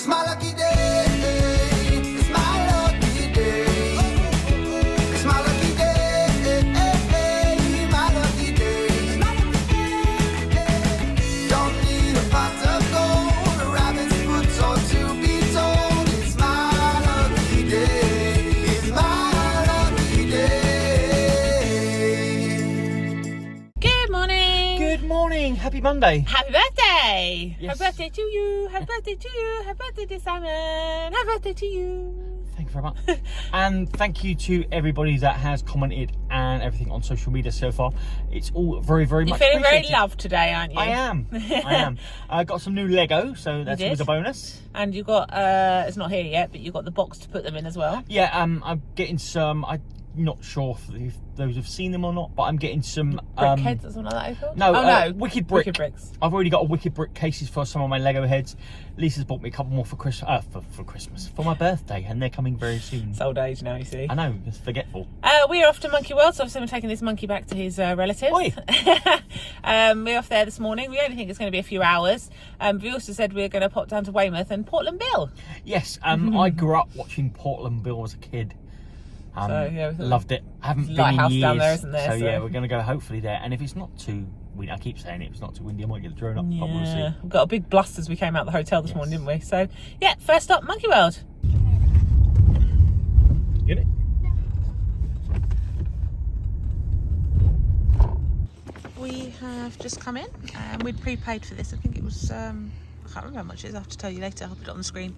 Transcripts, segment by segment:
my lucky day. It's my lucky day. It's my lucky day. My lucky day. Don't need a pot of gold, a rabbit's foot or to be told. It's my lucky day. It's my lucky day. Good morning. Good morning. Happy Monday. Happy birthday. Yes. Happy birthday to you. Happy birthday to you. Happy birthday to Simon. Happy birthday to you. Thank you very much. And thank you to everybody that has commented and everything on social media so far. It's all very, very You're much feeling very appreciated. loved today, aren't you? I am. I got some new Lego, so that's did? always a bonus. And you got, it's not here yet, but you got the box to put them in as well. Yeah, I'm getting some. I'm not sure if those have seen them or not, but I'm getting some Brickheads or something like that, it's called? No, Oh, no. Wicked Brick. Wicked Bricks. I've already got a Wicked Brick cases for some of my Lego heads. Lisa's bought me a couple more for Christmas, for Christmas, for my birthday, and they're coming very soon. It's old age now, you see. I know, it's forgetful. We're off to Monkey World, so obviously we're taking this monkey back to his relatives. Oi. We're off there this morning. We only think it's going to be a few hours. We also said we're going to pop down to Weymouth and Portland Bill. Yes, I grew up watching Portland Bill as a kid. So, yeah, loved it. I haven't been in lighthouse years. down there, isn't there? So yeah, So- we're going to go hopefully there. And if it's not too windy, I keep saying it, if it's not too windy, I might get the drone up. But we'll see. We got a big blast as we came out the hotel this morning, didn't we? So, yeah, first stop, Monkey World. Get it? We have just come in and we'd prepaid for this. I think it was, I can't remember how much it is. I'll have to tell you later. I'll put it on the screen.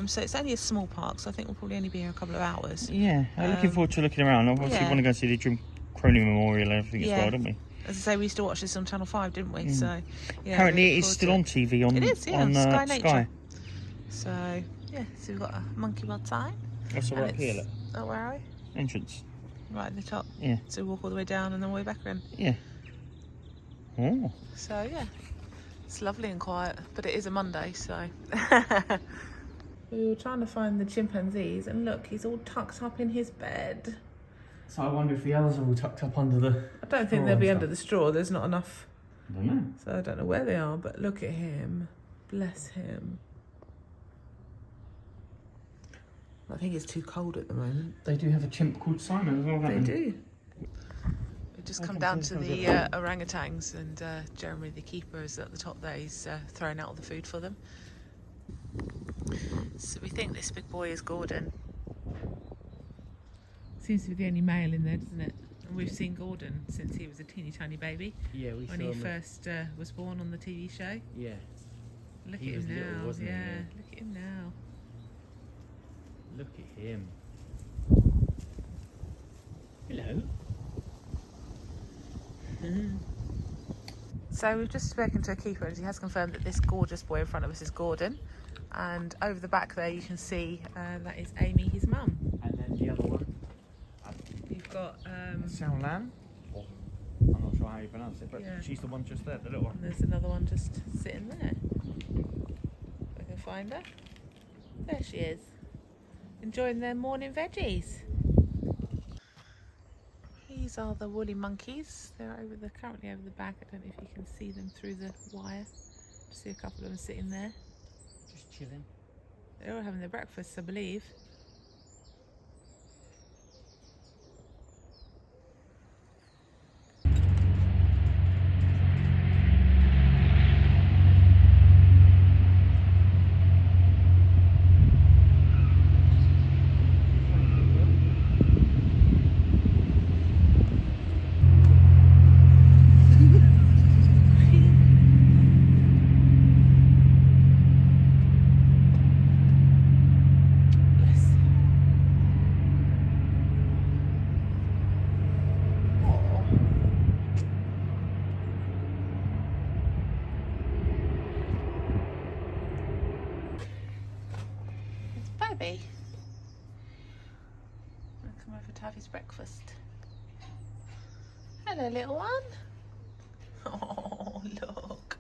So it's only a small park, so I think we'll probably only be here a couple of hours. Yeah, I'm looking forward to looking around. Obviously, yeah. want to go see the Jim Cronin Memorial and everything as Yeah. well, don't we? As I say, we used to watch this on Channel 5, didn't we? So, yeah. Apparently, we look it is forward still to on TV on, It is, yeah, on Sky Sky. Nature. So, yeah, so we've got a Monkey World sign. That's all and right here, it's- look. Oh, where are we? Entrance. Right at the top. Yeah. So we walk all the way down and then way back in. Yeah. Oh. So yeah, it's lovely and quiet, but it is a Monday, so. We were trying to find the chimpanzees, and look, he's all tucked up in his bed. So I wonder if the others are all tucked up under the... I don't think they'll be under the straw, there's not enough. I don't know. So I don't know where they are, but look at him. Bless him. I think it's too cold at the moment. They do have a chimp called Simon as well, They don't do. We've just come down to the orangutans, and Jeremy, the keeper, is at the top there. He's throwing out all the food for them. So we think this big boy is Gordon. Seems to be the only male in there, doesn't it? And we've seen Gordon since he was a teeny tiny baby. Yeah, we when he first was born on the TV show. Yeah. Look He at was him little, now. wasn't he? Yeah, Yeah. look at him now. Look at him. Hello. So we've just spoken to a keeper, and he has confirmed that this gorgeous boy in front of us is Gordon. And over the back there you can see that is Amy, his mum. And then the other one. You've got Sao Lan. Oh, I'm not sure how you pronounce it, but Yeah. she's the one just there, the little one. and there's another one just sitting there. If I can find her. There she is. Enjoying their morning veggies. These are the woolly monkeys. They're currently over the back. I don't know if you can see them through the wire. Just see a couple of them sitting there. Just chilling. They're all having their breakfast, I believe. Baby. I'll come over to have his breakfast. Hello, little one. Oh, look.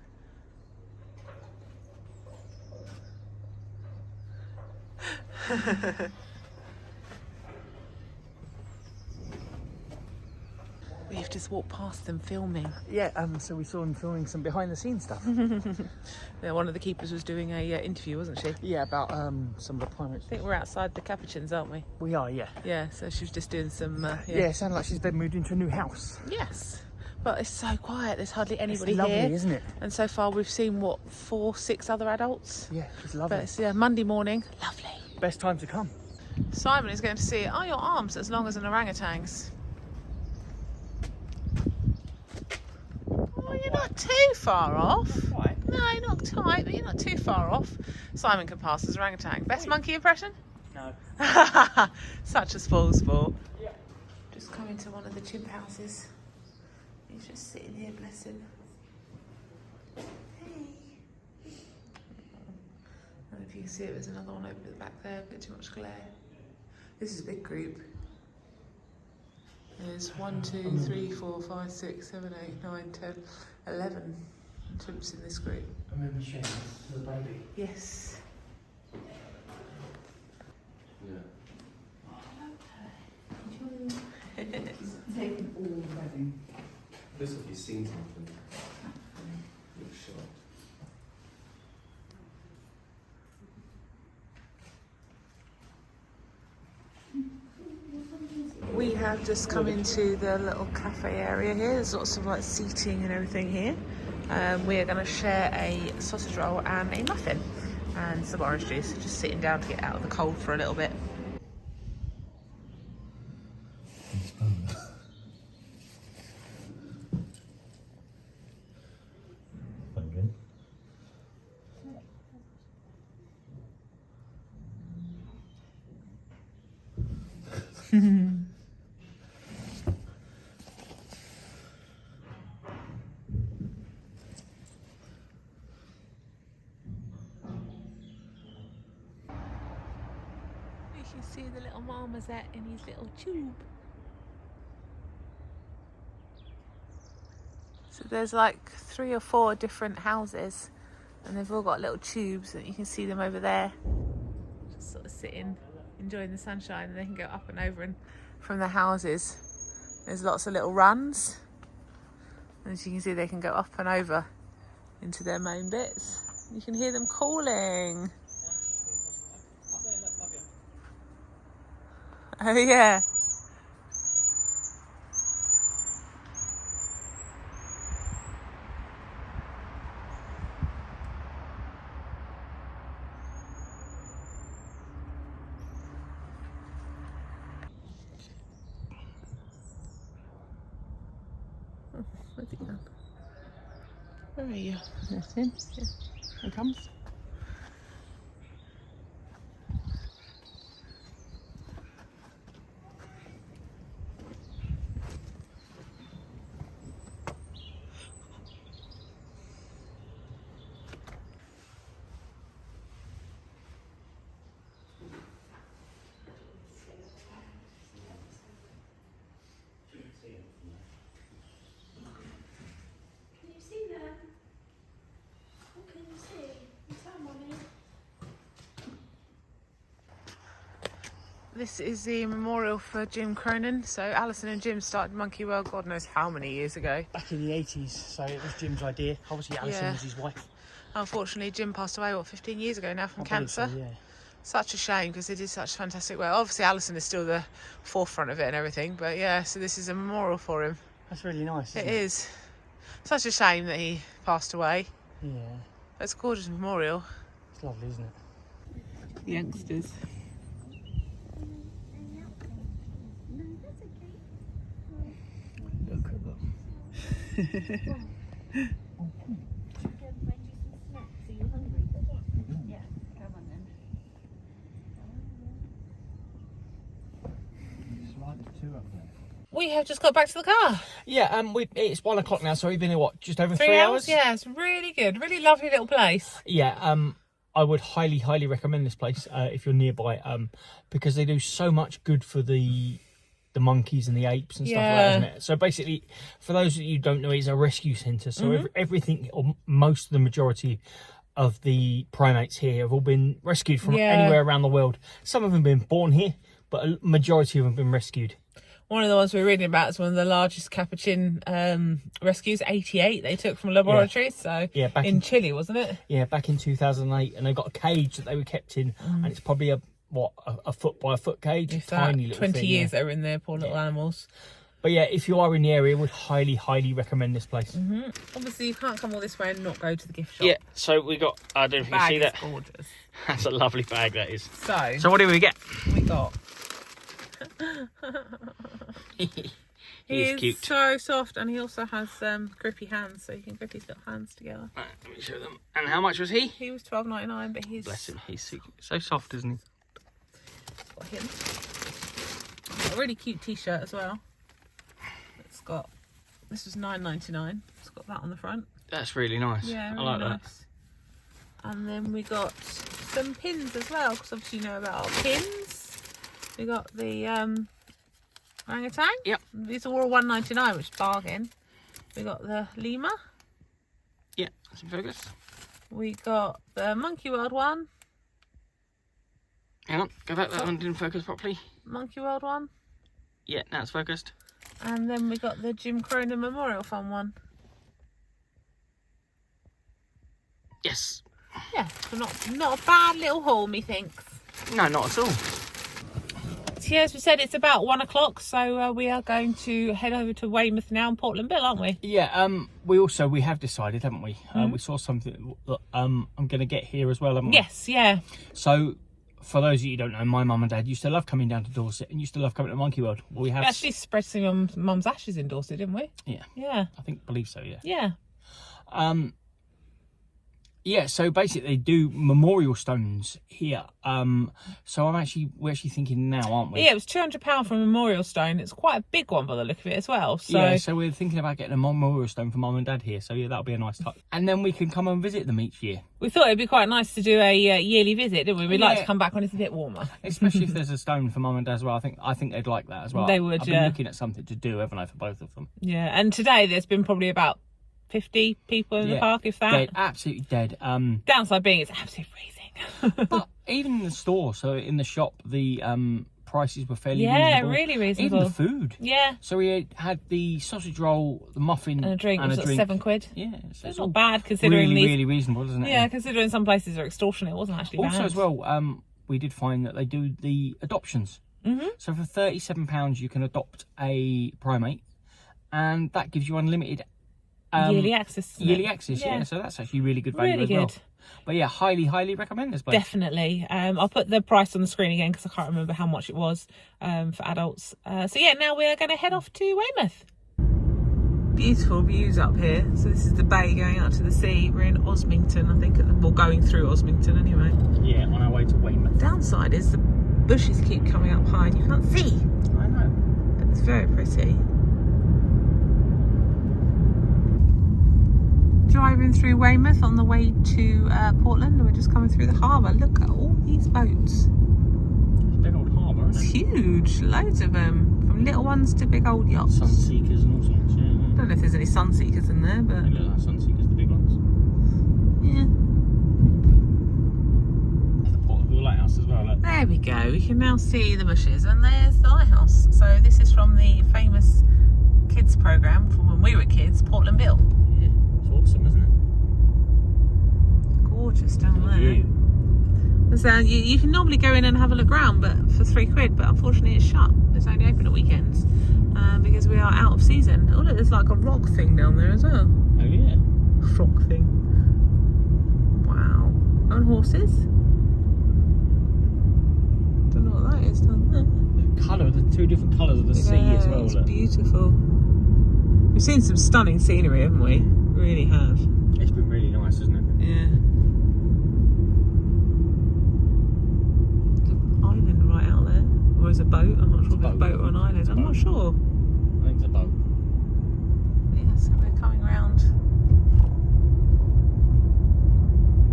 We've have just walked past them filming. Yeah, so we saw them filming some behind the scenes stuff. Yeah, one of the keepers was doing a interview, wasn't she? Yeah, about some of the primates. I think we're outside the Capuchins, aren't we? We are, yeah. Yeah, so she was just doing some... Yeah, it sounded like she's been moved into a new house. Yes, but it's so quiet. There's hardly anybody It's lovely, here. isn't it? And so far we've seen, what, 4, 6 other adults? Yeah, it's lovely. But it's Monday morning. Lovely. Best time to come. Simon is going to see, are your arms as long as an orangutan's? Well, you're not too far off. Quite. No, you're not tight, but you're not too far off. Simon can pass as orangutan. Best monkey impression? No. Such a spoil sport. Yeah. Just coming to one of the chimp houses. He's just sitting here, bless him. Hey. I don't know if you can see it, there's another one over at the back there, a bit too much glare. This is a big group. There's 1, 2, 3, 4, 5, 6, 7, 8, 9, 10, 11 chimps in this group. I remember showing this to the baby. Yes. Yeah. Taken all already. Looks like you've seen something. Looks shocked. We have just come into the little cafe area here. There's lots of like seating and everything here. We are going to share a sausage roll and a muffin and some orange juice. Just sitting down to get out of the cold for a little bit. You can see the little marmoset in his little tube. So there's like 3 or 4 different houses and they've all got little tubes and you can see them over there. Just sort of sitting, enjoying the sunshine, and they can go up and over, and from the houses there's lots of little runs. And as you can see, they can go up and over into their main bits. You can hear them calling. Oh yeah. Oh, where's he gone? Where are you? That's him. Yeah. Here comes. Can you see them? What can you see? Is that money? This is the memorial for Jim Cronin. So Alison and Jim started Monkey World God knows how many years ago. Back in the 80s, so it was Jim's idea. Obviously, Alison Yeah. was his wife. Unfortunately, Jim passed away, 15 years ago now from I believe cancer. so, yeah. Such a shame because they did such fantastic work. Obviously, Alison is still the forefront of it and everything, but yeah, so this is a memorial for him. That's really nice, isn't It is. Such a shame that he passed away. Yeah, It's a gorgeous memorial. it's lovely, isn't it? The youngsters. Look at them. Yeah, come on then. We have just got back to the car. Yeah, it's 1 o'clock now, so we've been here, what, just over 3 3 hours? Yeah, it's really good. Really lovely little place. Yeah, I would highly recommend this place if you're nearby, because they do so much good for the monkeys and the apes and stuff like that, isn't it? So basically, for those of you who don't know, it's a rescue centre. So everything, or most of the majority of the primates here have all been rescued from anywhere around the world. Some of them have been born here, but a majority of them have been rescued. One of the ones we were reading about is one of the largest capuchin rescues, 88 they took from a laboratory. So Yeah, back in Chile, wasn't it? Yeah, back in 2008, and they got a cage that they were kept in, and it's probably a foot by a foot cage, If tiny that, little 20 thing, years they were in there, poor little animals. But yeah, if you are in the area, would highly recommend this place. Obviously, you can't come all this way and not go to the gift shop. Yeah, so we got. I don't know if you can see Bag that. is gorgeous. That's a lovely bag. That is. So what do we get? we got. He's cute. So soft, and he also has grippy hands, so you can grip his little hands together. Right, let me show them. And how much was he? He was $12.99, but he's Bless him. He's so soft, isn't he? got him. Got a really cute T-shirt as well. It's got. This was $9.99. It's got that on the front. That's really nice. Yeah, really I like nice. that. And then we got some pins as well, because obviously you know about our pins. We got the orangutan. Yep. These are all $1.99, which is bargain. We got the lemur. Yeah, that's in focus. We got the Monkey World one. Hang on, go back. That one didn't focus properly. Monkey World one. Yeah, now it's focused. And then we got the Jim Cronin Memorial Fund one. Yes. Yeah, so not a bad little haul, methinks. No, not at all. So yeah, as we said, it's about 1 o'clock, so we are going to head over to Weymouth now and Portland Bill, aren't we? Yeah. We have decided, haven't we? We saw something that I'm going to get here as well, haven't we? Yes, yeah. So, for those of you who don't know, my mum and dad used to love coming down to Dorset and used to love coming to Monkey World. Well, we have. We actually spread some mum's ashes in Dorset, didn't we? Yeah. Yeah. I believe so. Yeah. Yeah. Yeah, so basically they do memorial stones here. So we're actually thinking now, aren't we? Yeah, it was £200 for a memorial stone. It's quite a big one by the look of it as well. So yeah, so we're thinking about getting a memorial stone for mum and dad here. So yeah, that'll be a nice touch. And then we can come and visit them each year. we thought it'd be quite nice to do a yearly visit, didn't we? We'd like Yeah. to come back when it's a bit warmer. Especially if there's a stone for mum and dad as well. I think they'd like that as well. They would, I've been yeah. looking at something to do, haven't I, for both of them. Yeah, and today there's been probably about 50 people in the park, if that. Dead, absolutely dead. Downside being it's absolutely freezing. But even in the store, so in the shop, the prices were fairly Yeah, reasonable. really reasonable. Even the food. Yeah. So we had the sausage roll, the muffin, And a drink was at £7. Yeah, so It's not bad considering really reasonable, isn't it? Yeah, considering some places are extortionate, it wasn't actually Also, bad. as well, we did find that they do the adoptions. So for £37, you can adopt a primate, and that gives you unlimited yearly access. isn't it? yearly access. Yeah, so that's actually really good value Really as well. good. But yeah, highly recommend this place. Definitely. I'll put the price on the screen again because I can't remember how much it was for adults. So yeah, now we're going to head off to Weymouth. Beautiful views up here. So this is the bay going out to the sea. We're in Osmington, I think. Well, going through Osmington anyway. Yeah, on our way to Weymouth. Downside is the bushes keep coming up high and you can't see. I know. But it's very pretty. Driving through Weymouth on the way to Portland, and we're just coming through the harbour. Look at all these boats. It's a big old harbour, It's isn't it? huge, loads of them, from little ones to big old yachts. Sunseekers and all sorts. Yeah. I don't know if there's any Sunseekers in there, but They look like Sunseekers, the big ones. yeah. There's the Portland Lighthouse as well. Look. There we go. We can now see the bushes, and there's the lighthouse. So this is from the famous kids programme from when we were kids, Portland Bill. Yeah, it's awesome, isn't it? Gorgeous down The there. view. So you can normally go in and have a look round, but for £3, but unfortunately it's shut. It's only open at weekends because we are out of season. Oh look, there's like a rock thing down there as well. Oh yeah. Rock thing. Wow. And horses. Don't know what that is down there. The colour, the two different colours of the sea as well. It's Look. beautiful. We've seen some stunning scenery, haven't we? Really have. It's been really nice, isn't it? Yeah. Island right out there, or is it a boat? I'm not sure if it's a boat or an island. I'm not sure. I think it's a boat. Yeah, so we're coming round.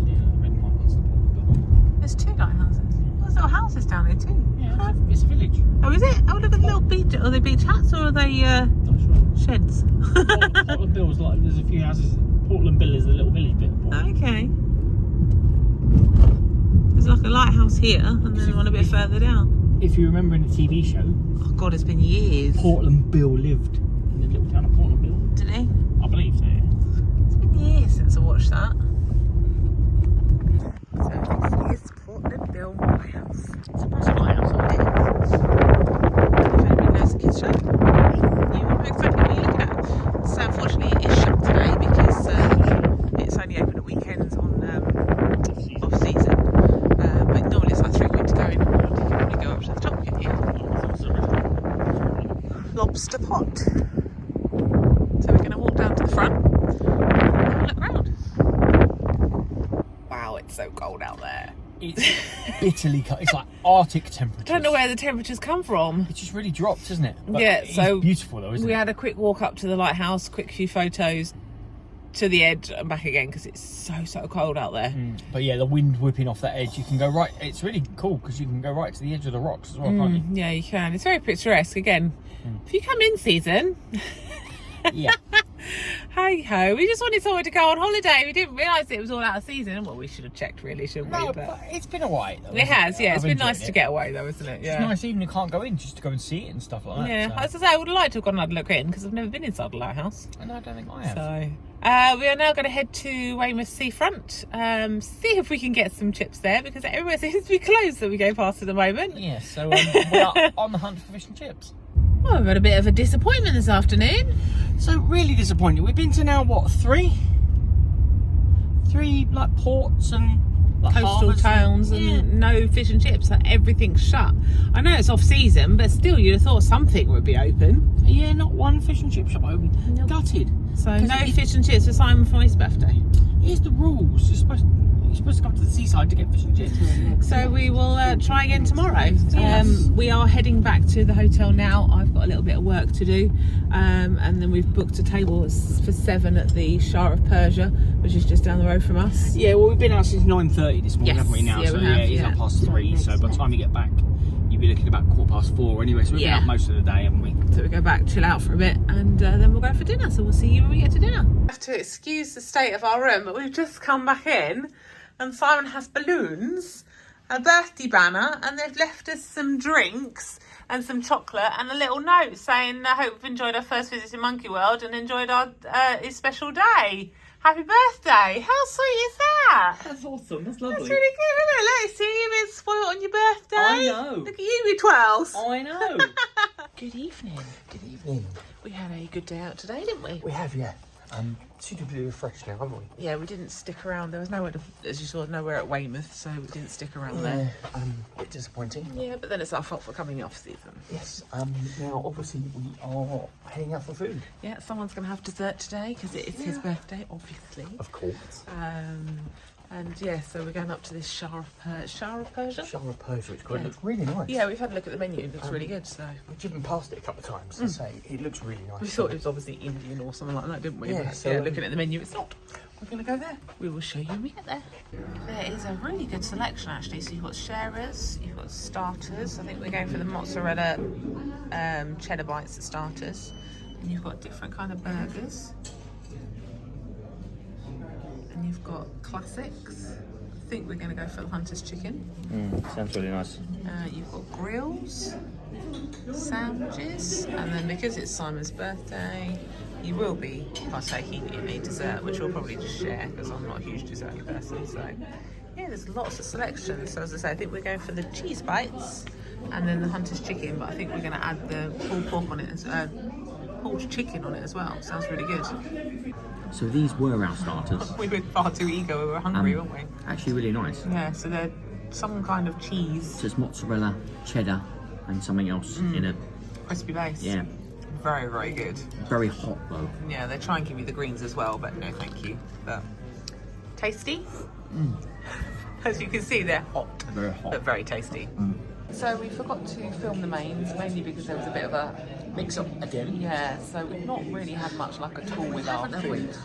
Yeah, red and white one's the Portland. There's two lighthouses. There's little houses down here too. Yeah, it's a village. Oh, is it? Oh, look at the little beach. Are they beach huts or are they Not sure. sheds? Portland Bill's like there's a few houses. Portland Bill is the little village bit. Okay. There's like a lighthouse here, and then one a bit further down. if you remember in the TV show, Oh God, it's been years. Portland Bill lived in the little town of Portland Bill. Didn't he? I believe so, yeah. It's been years since I watched that. So this is Portland Bill Lighthouse. It's a massive lighthouse. If anybody knows the kids show, you know exactly what you're looking at. So unfortunately it is shut today because it's only open at weekends on off season. But normally it's like £3 to go in. You can probably go up to the top, can you? Lobster pot. So we're going to walk down to the front and have a look around. Wow, it's so cold out there. It's bitterly cold. It's like Arctic temperatures. I don't know where the temperatures come from. It's just really dropped, isn't it? But Yeah, it's so beautiful though, isn't We it? had a quick walk up to the lighthouse, quick few photos to the edge and back again because it's so cold out there. But yeah, the wind whipping off that edge, you can go right. It's really cool because you can go right to the edge of the rocks as well, can't you? Yeah, you can. It's very picturesque. Again, if you come in season, Yeah. hey ho, we just wanted somewhere to go on holiday. We didn't realise it was all out of season. Well, we should have checked really, shouldn't we? No, But but it's been alright. it has, yeah. It's I've been nice enjoyed to it. get away though, isn't it? It's Yeah. nice even if you can't go in, just to go and see it and stuff like that. Yeah, so. as I say, I would have liked to have gone and had a look in because I've never been inside the lighthouse. And I don't think I have. So we are now going to head to Weymouth Seafront, see if we can get some chips there because everywhere seems to be closed that we go past at the moment. Yeah, so we are on the hunt for fish and chips. Well, we've had a bit of a disappointment this afternoon. So really disappointed. We've been to now what, three like ports and like Coastal harbours towns and no fish and chips, like everything's shut. I know it's off season, but still you'd have thought something would be open. Yeah, not one fish and chip shop open. Nope. Gutted. So 'Cause no it- fish and chips for Simon for his birthday. Here's the rules. You're supposed to come to the seaside to get fish and chips. So we will try again tomorrow. Yes. We are heading back to the hotel now. I've got a little bit of work to do, and then we've booked a table for 7 at the Shah of Persia, which is just down the road from us. Yeah, well, we've been out since 9:30 this morning, Yes, haven't we? Now, yeah, so we have, it's yeah. up past 3. So by the time you get back, you'll be looking about 4:15 anyway. So we've Yeah. been out most of the day, haven't we? So we go back, chill out for a bit, and then we'll go for dinner. So we'll see you when we get to dinner. I have to excuse the state of our room, but we've just come back in, and Simon has balloons, a birthday banner, and they've left us some drinks and some chocolate and a little note saying, I hope we've enjoyed our first visit to Monkey World and enjoyed our his special day. Happy birthday. How sweet is that? That's awesome. That's That's lovely. really good, isn't it? Let's see you being spoiled on your birthday. I know. Look at you with twirls. I know. Good evening. Good evening. We had a good day out today, didn't we? We have, yeah. Suitably refreshed now, haven't we? Yeah, we didn't stick around. There was nowhere to, as you saw, nowhere at Weymouth, so we didn't stick around there. A bit disappointing. Yeah, but then it's our fault for coming off season. Yes. Now, obviously, we are heading out for food. Yeah, someone's going to have dessert today because it is his birthday, obviously. Of course. And yeah, so we're going up to this Shah of Persia. Shah of Persia, which looks really nice. Yeah, we've had a look at the menu. It looks really good. So We've driven past it a couple of times to say it looks really nice. we thought it was obviously Indian or something like that, didn't we? Yeah, But, so, yeah, looking at the menu, it's not. We're going to go there. We will show you when we get there. There is a really good selection actually. So you've got sharers, you've got starters. I think we're going for the mozzarella cheddar bites as starters. And you've got different kind of burgers. And you've got classics. I think we're going to go for the Hunter's chicken. Sounds really nice. You've got grills, sandwiches, and then because it's Simon's birthday, you will be partaking in a dessert, which we'll probably just share because I'm not a huge dessert person. So yeah, there's lots of selection. So as I say, I think we're going for the cheese bites and then the Hunter's chicken, but I think we're going to add the pulled pork on it, pulled chicken on it as well. Sounds really good. So these were our starters. We were far too eager. We were hungry, weren't we? Actually, really nice. Yeah. So they're some kind of cheese, So it's mozzarella, cheddar, and something else in a crispy base. yeah, Very, very good. very hot though. Yeah, they try and give you the greens as well, but no thank you. But tasty. As you can see, they're hot, Very hot. but very tasty. So we forgot to film the mains, mainly because there was a bit of a mix up again. Yeah, so we've not really had much luck at all with our food.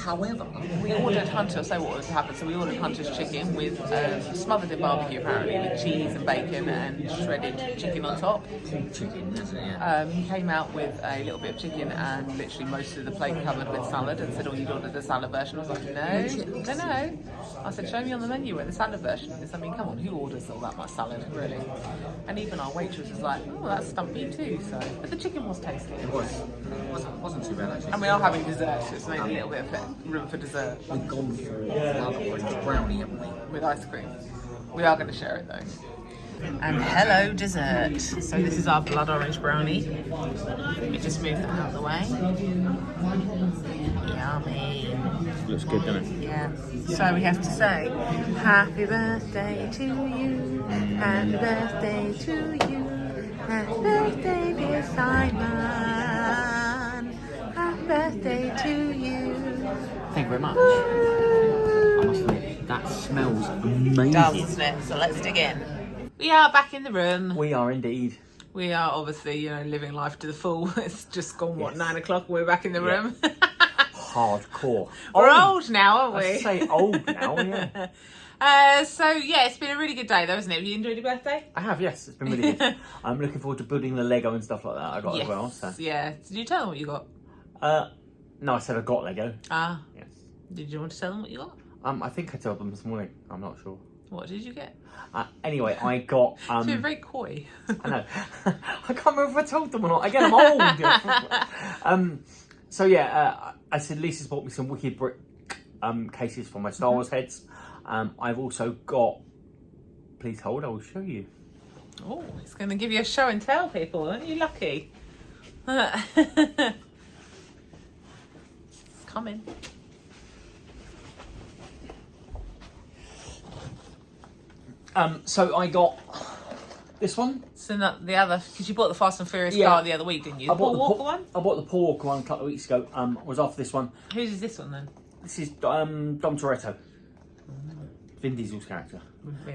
However, We ordered Hunter, I'll say what was happened. So we ordered Hunter's chicken with smothered in barbecue apparently, with cheese and bacon and shredded chicken on top. chicken, isn't it? Yeah. He came out with a little bit of chicken and literally most of the plate covered with salad and said, oh, you'd ordered the salad version. I was like, no. I said, show me on the menu where the salad version is. I mean, come on, who orders all that much salad, really? And even our waitress was like, oh, that's stumped me too. So, but the chicken was tasty. It wasn't too bad actually. And we are having dessert, so it's made a little bit of room for dessert We've gone for blood orange brownie, haven't we? with ice cream. We are going to share it though. And hello, dessert. So this is our blood orange brownie. We just move them out of the way. Yummy. Looks good, doesn't it? Yeah. So we have to say, happy birthday to you. Happy birthday to you. Happy birthday, dear Simon. Happy birthday to you. Thank you very much. I must admit, that smells amazing. Doesn't it? So let's dig in. We are back in the room. We are indeed. We are obviously, living life to the full. It's just gone, 9 o'clock? We're back in the room. Hardcore. We're old now, aren't we? I say old now, yeah. So, it's been a really good day though, isn't it? Have you enjoyed your birthday? I have, yes. It's been really good. I'm looking forward to building the Lego and stuff like that I got as well. So. Yeah. Did you tell them what you got? No, I said I got Lego. Ah. Yes. Did you want to tell them what you got? I think I told them this morning. I'm not sure. What did you get? Anyway, I got... It's been very coy. I know. I can't remember if I told them or not. Again, I'm old. So yeah, I said Lisa's bought me some wicked brick cases for my Star Wars heads. I've also got... Please hold, I will show you. Oh, it's going to give you a show and tell, people. Aren't you lucky? It's coming. So I got this one. So not the other, because you bought the Fast and Furious car the other week, didn't you? The Paul Walker one? I bought the Paul Walker one a couple of weeks ago. I was off this one. Whose is this one then? This is Dom Toretto. Vin Diesel's character.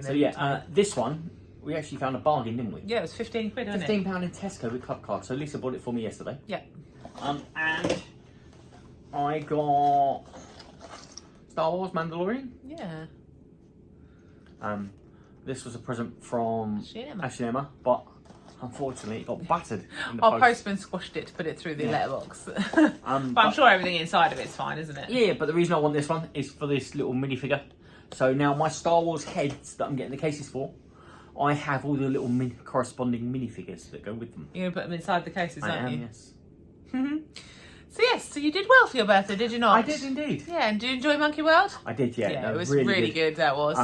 So yeah, this one, we actually found a bargain, didn't we? Yeah, it was 15 quid, wasn't it? £15 in Tesco with club card. So Lisa bought it for me yesterday. Yeah. And I got Star Wars Mandalorian. Yeah. This was a present from Ashley and Emma, but unfortunately it got battered in the Our post. postman squashed it to put it through the letterbox. But I'm sure everything inside of it's fine, isn't it? Yeah, but the reason I want this one is for this little minifigure. So now my Star Wars heads that I'm getting the cases for, I have all the little corresponding minifigures that go with them. You're going to put them inside the cases, aren't you? Yes. So you did well for your birthday, did you not? I did indeed. Yeah, and did you enjoy Monkey World? I did, yeah. Yeah, it was really good, that was.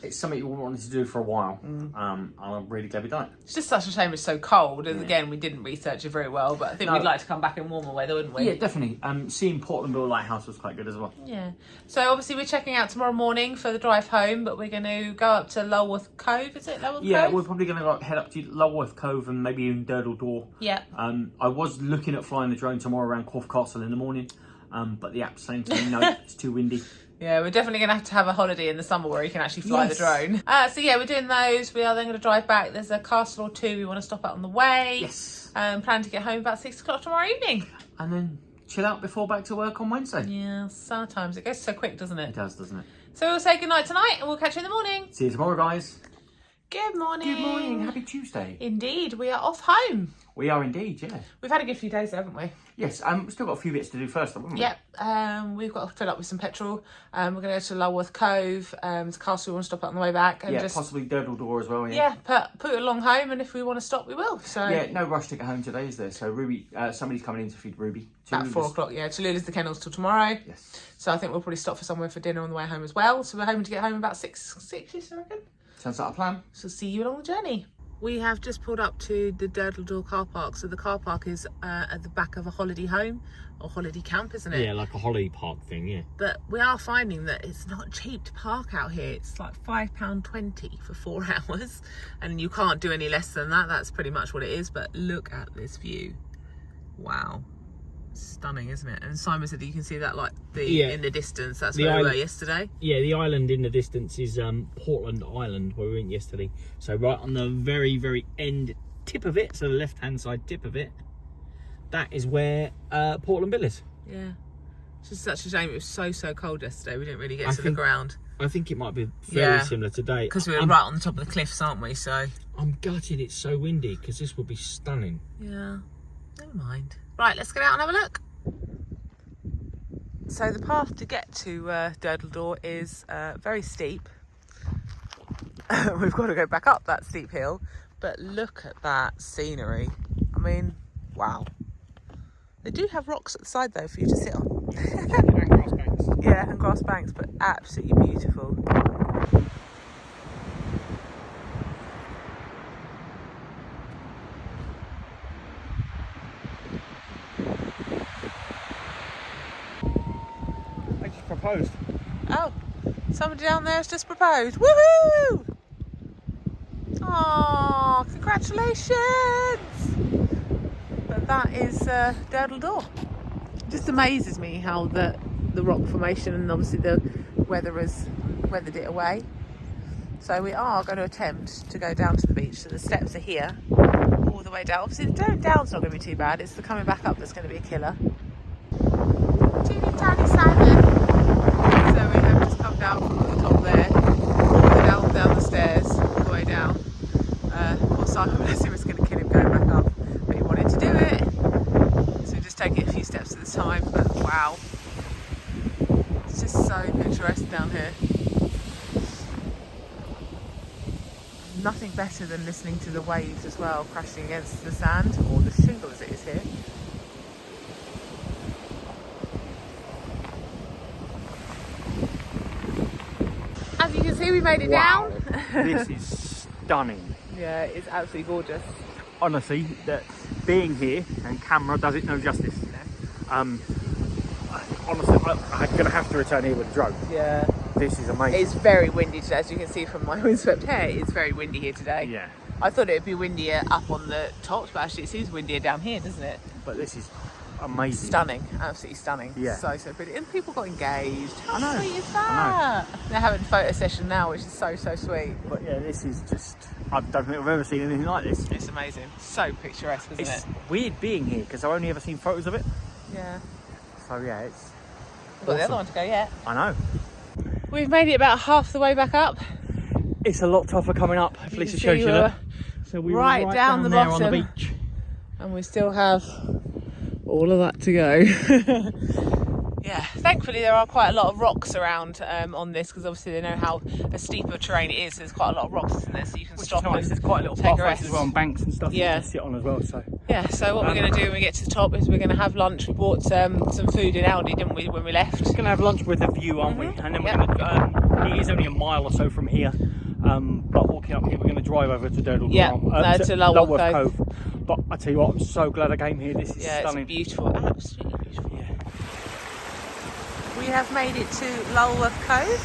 It's something you wanted to do for a while. I'm really glad we done it. It's just such a shame it's so cold. And again, we didn't research it very well, but I think we'd like to come back in warmer weather, wouldn't we? Yeah, definitely. Seeing Portland Bill Lighthouse was quite good as well. Yeah. So obviously we're checking out tomorrow morning for the drive home, but we're going to go up to Lulworth Cove, is it? Lulworth Yeah, Cove? we're probably going to head up to Lulworth Cove and maybe even Durdle Door. Yeah. I was looking at flying the drone tomorrow around Corfe Castle in the morning, but the app's saying to me, no, it's too windy. Yeah, we're definitely going to have a holiday in the summer where you can actually fly the drone. So yeah, we're doing those. We are then going to drive back. There's a castle or two we want to stop at on the way. Yes. Plan to get home about 6 o'clock tomorrow evening. And then chill out before back to work on Wednesday. Yeah, sometimes. It goes so quick, doesn't it? It does, doesn't it? So we'll say goodnight tonight and we'll catch you in the morning. See you tomorrow, guys. Good morning. Good morning. Happy Tuesday. Indeed, we are off home. We are indeed, yeah. We've had a good few days, haven't we? Yes, we've still got a few bits to do first, haven't we? Yep. We've got to fill up with some petrol. We're going to go to Lulworth Cove. It's a castle we want to stop at on the way back. And Yeah, possibly Durdle Door as well, Yeah, put it along home, and if we want to stop, we will. So yeah, no rush to get home today, is there? So Ruby, somebody's coming in to feed Ruby. About 4 o'clock, yeah. Tallulah's the kennels till tomorrow. Yes. So I think we'll probably stop for somewhere for dinner on the way home as well. So we're hoping to get home about 6-ish, I reckon. Sounds like a plan. So see you along the journey. We have just pulled up to the Durdle Door car park. So the car park is at the back of a holiday home or holiday camp, isn't it? Yeah, like a holiday park thing, yeah. But we are finding that it's not cheap to park out here. It's like £5.20 for 4 hours. And you can't do any less than that. That's pretty much what it is. But look at this view. Wow. Stunning, isn't it? And Simon said you can see that in the distance. That's where we were yesterday. Yeah, the island in the distance is Portland Island where we went yesterday. So right on the very, very end tip of it, so the left hand side tip of it, that is where Portland Bill is. Yeah. It's just such a shame. It was so cold yesterday. We didn't really get to look around. I think it might be very similar today. Because we were right on the top of the cliffs, aren't we? So I'm gutted it's so windy, because this would be stunning. yeah, never mind. Right, let's get out and have a look. So the path to get to Durdledore is very steep. We've got to go back up that steep hill, but look at that scenery. I mean, wow. They do have rocks at the side though for you to sit on. And grass banks. Yeah, and grass banks, but absolutely beautiful. I just proposed. Oh, somebody down there has just proposed. Woohoo! Oh, congratulations! But that is Durdledore. It just amazes me how the rock formation and obviously the weather has weathered it away. So we are going to attempt to go down to the beach. So the steps are here, all the way down. Obviously the going down's not going to be too bad. It's the coming back up that's going to be a killer. Teeny tiny Simon. So we have just come down from the top there, all the way down the stairs, all the way down. Poor Simon, bless him, was going to kill him going back up, but he wanted to do it. So we're just taking a few steps at a time, but wow. It's just so picturesque down here. Nothing better than listening to the waves as well, crashing against the sand, or the shingle as it is here. As you can see, we made it down. This is stunning. Yeah, it's absolutely gorgeous. Honestly, that being here and camera does it no justice. Honestly, I'm going to have to return here with a drone. Yeah. This is amazing. It's very windy today, as you can see from my windswept hair. It's very windy here today. Yeah. I thought it would be windier up on the tops, but actually it seems windier down here, doesn't it? But this is amazing. Stunning, absolutely stunning. Yeah. So pretty. And people got engaged. How I know, sweet is that? They're having a photo session now, which is so sweet. But yeah, this is just, I don't think I've ever seen anything like this. It's amazing. So picturesque, isn't It's it? weird being here, because I've only ever seen photos of it. Yeah. So yeah, it's We've got the other one to go yet. I know. We've made it about half the way back up. It's a lot tougher coming up, if Lisa shows you that. So we were right right down the there bottom. on the beach. And we still have all of that to go. Yeah, thankfully there are quite a lot of rocks around on this, because obviously they know how a steeper terrain it is. There's quite a lot of rocks, isn't there? So you can stop. Nice. There's quite a little take a pathways rest. as well, and banks and stuff Yeah. you can sit on as well. So yeah, so what we're going to do when we get to the top is we're going to have lunch. We bought some food in Aldi, didn't we, when we left? we're gonna have lunch with a view, aren't we? And then we're Yep. gonna. It is only a mile or so from here. But walking up here, we're gonna drive over to Durdledore. Yeah, to Lulworth Cove. But I tell you what, I'm so glad I came here. This is Yeah, stunning. it's beautiful, absolutely beautiful. Yeah. We have made it to Lulworth Cove.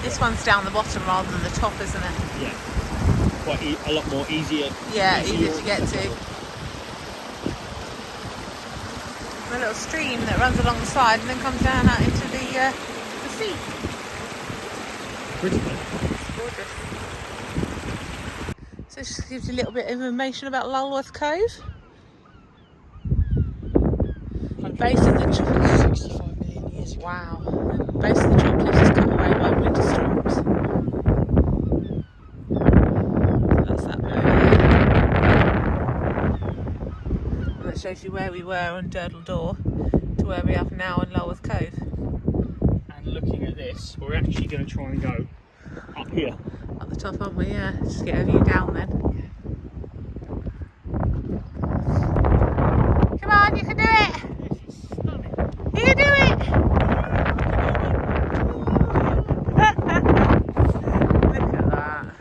This one's down the bottom rather than the top, isn't it? Yeah. Quite a lot more easier. Yeah, easier to get to. A little stream that runs along the side and then comes down out into the sea. Pretty good. Gorgeous. So this just gives you a little bit of information about Lulworth Cove. Base of the 65 million years ago. wow. The base of the chalk cliffs is cut away by winter storms. So that's that bit. And that shows you where we were on Durdledore to where we are now in Lulworth Cove. And looking at this, we're actually going to try and go up here. At the top, aren't we? Yeah. Just get a view down then. Come on, you can do it! You can do it! Look at that.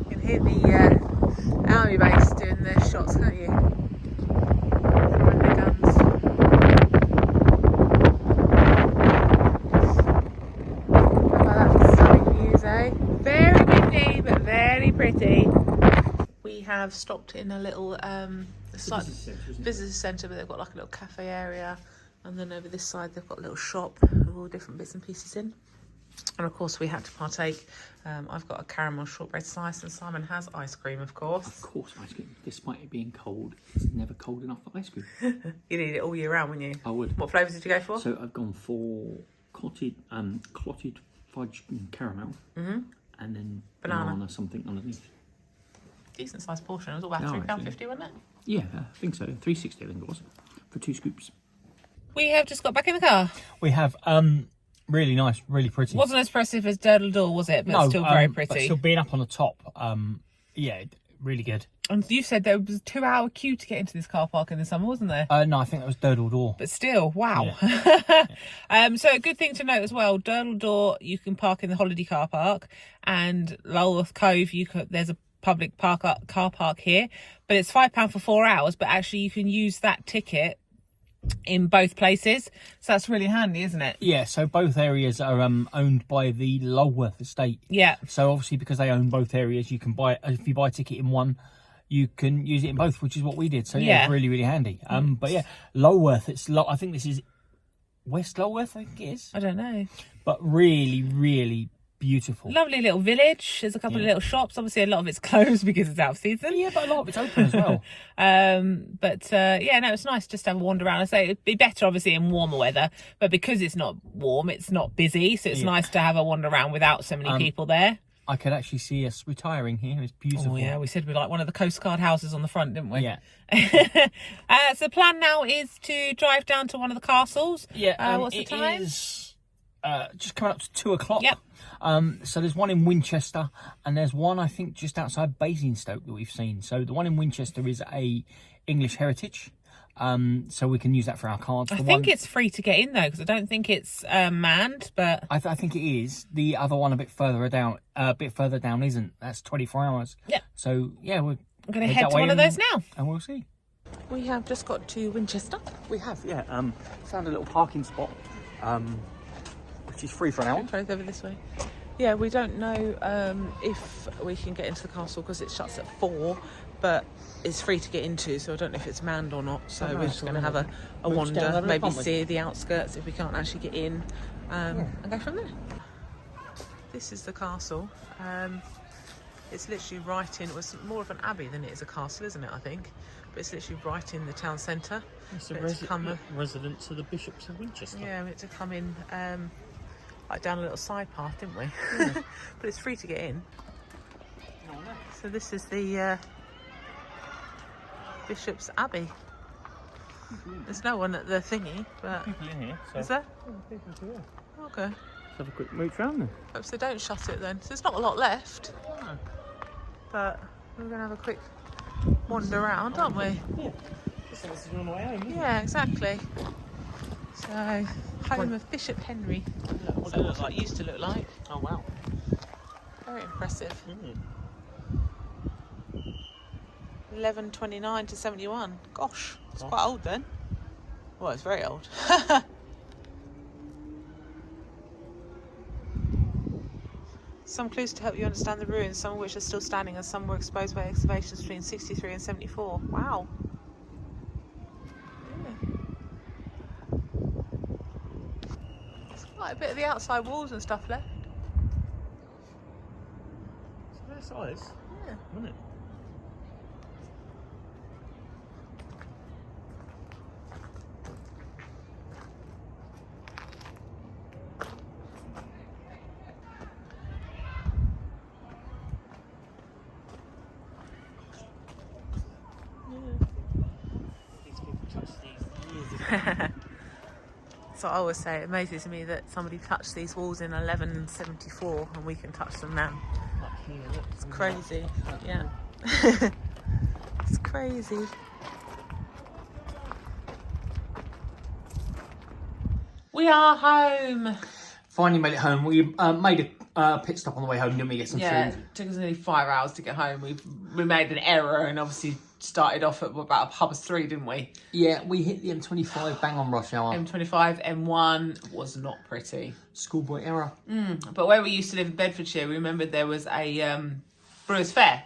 You can hear the army base doing their shots, can't you? Firing their guns. How about that for stunning views, eh? Very windy, but very pretty. We have stopped in a little visitor centre, but they've got like a little cafe area, and then over this side they've got a little shop with all different bits and pieces in. And of course we had to partake. I've got a caramel shortbread slice and Simon has ice cream, of course. Of course, ice cream. Despite it being cold, it's never cold enough for ice cream. You'd eat it all year round, wouldn't you? I would. What flavours did you go for? So I've gone for clotted fudge and caramel, and then banana something underneath. Decent sized portion. It was all about £3.50, wasn't it? Yeah, I think so. $3.60 I think it was for 2 scoops. We have just got back in the car. We have really nice, really pretty. Wasn't as impressive as Durdle Door, was it? But No, still very but pretty. still being up on the top, yeah, really good. And you said there was a 2-hour queue to get into this car park in the summer, wasn't there? No, I think that was Durdle Door. But still, wow. Yeah. So a good thing to note as well, Durdle Door, you can park in the holiday car park, and Lulworth Cove, there's a public car park here, but it's £5 for 4 hours, but actually you can use that ticket in both places, so that's really handy, isn't it? Yeah, so both areas are owned by the Lulworth estate. Yeah. So obviously because they own both areas, you can buy, if you buy a ticket in one, you can use it in both, which is what we did. So yeah, it's really, really handy. But yeah, Lulworth, I think this is West Lulworth, I think it is. I don't know. But really, really beautiful. Lovely little village. There's a couple of little shops. Obviously a lot of it's closed because it's out of season. Yeah, but a lot of it's open as well. Yeah, no, it's nice just to have a wander around. I say it'd be better obviously in warmer weather, but because it's not warm, it's not busy, so it's nice to have a wander around without so many people there. I could actually see us retiring here. It's beautiful. Oh yeah, we said we like one of the Coast Guard houses on the front, didn't we? Yeah. So the plan now is to drive down to one of the castles. Yeah. What's the time? It is just coming up to 2 o'clock. Yep. So there's one in Winchester, and there's one I think just outside Basingstoke that we've seen. So the one in Winchester is a English heritage. So we can use that for our cards. I think it's free to get in though, because I don't think it's manned. But I think it is. The other one a bit further down isn't. That's 24 hours. Yeah. So yeah, we're going to head to one of those now, and we'll see. We have just got to Winchester. We have, yeah. Found a little parking spot, which is free for an hour. Both over this way. Yeah, we don't know if we can get into the castle because it shuts at 4, but it's free to get into, so I don't know if it's manned or not. So we're just going to have a wander, maybe see the outskirts if we can't actually get in, and go from there. This is the castle. It's literally right in, it was more of an abbey than it is a castle, isn't it, I think? But it's literally right in the town centre. It's a residence of the Bishops of Winchester. Yeah, we had to come in like down a little side path, didn't we? Yeah. But it's free to get in. No. So this is the Bishop's Abbey. There's no one at the thingy, but People in here. So. is there? Yeah, people here. Okay. Let's have a quick mooch round then. Hope they don't shut it then. So there's not a lot left, No. but we're gonna have a quick wander around, aren't we? Yeah. Just like this is on the way home, isn't it? Yeah, exactly. So, home of Bishop Henry. What it looks like, used to look like. Oh wow. Very impressive. 1129 to 71. Gosh, it's quite old then. Well, it's very old. Some clues to help you understand the ruins, some of which are still standing and some were exposed by excavations between 63 and 74. Wow. Yeah. There's quite a bit of the outside walls and stuff left. It's a fair size, Yeah. isn't it? So I always say it amazes me that somebody touched these walls in 1174 and we can touch them now. It's crazy. Yeah. It's crazy. We are home. Finally made it home. We made a pit stop on the way home, didn't we? Get some food. It took us nearly 5 hours to get home. We made an error and obviously started off at about 3:30, didn't we? Yeah, we hit the M25 bang on rush hour. M25, M1 was not pretty. Schoolboy error. But where we used to live in Bedfordshire, we remembered there was a Brewers Fair.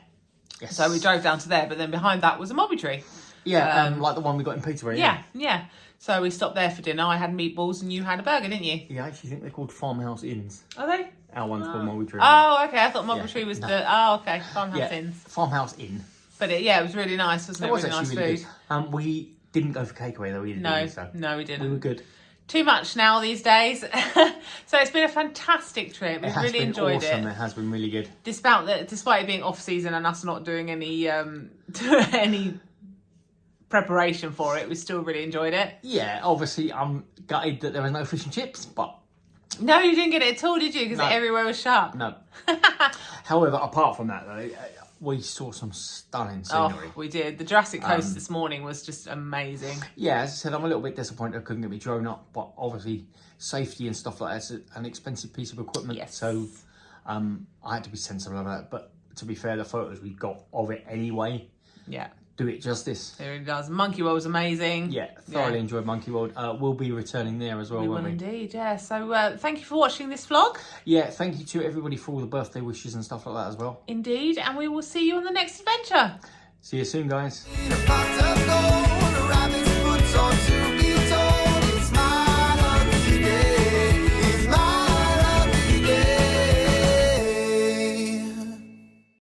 Yes. So we drove down to there, but then behind that was a mulberry tree. Yeah, like the one we got in Peterborough. Yeah. So we stopped there for dinner. I had meatballs and you had a burger, didn't you? Yeah, I actually think they're called farmhouse inns. Are they? Our one's called Mulberry Tree. Oh, okay. I thought Mulberry Yeah, Tree was no. okay. Farmhouse Inns. Farmhouse inn. But it was really nice, wasn't it? It was really nice actually really food. good. We didn't go for takeaway though either. did we? So No, we didn't. we were good. Too much now these days. So it's been a fantastic trip. We've really enjoyed awesome. it. It has been really good. Despite it being off season and us not doing any any preparation for it, we still really enjoyed it. Yeah, obviously I'm gutted that there was no fish and chips, but No, you didn't get it at all, did you? Because No. everywhere was shut. no. However, apart from that though, we saw some stunning scenery. Oh, we did. The Jurassic Coast this morning was just amazing. Yeah, as I said, I'm a little bit disappointed I couldn't get my drone up, but obviously safety and stuff like that's an expensive piece of equipment. Yes. So I had to be sensible of that. But to be fair, the photos we got of it anyway Yeah, do it justice. it really does. Monkey World was amazing. Yeah, thoroughly enjoyed Monkey World. We'll be returning there as well, We will won't we? indeed, yeah. So thank you for watching this vlog. Yeah, thank you to everybody for all the birthday wishes and stuff like that as well. Indeed, and we will see you on the next adventure. See you soon, guys. In a pot of gold.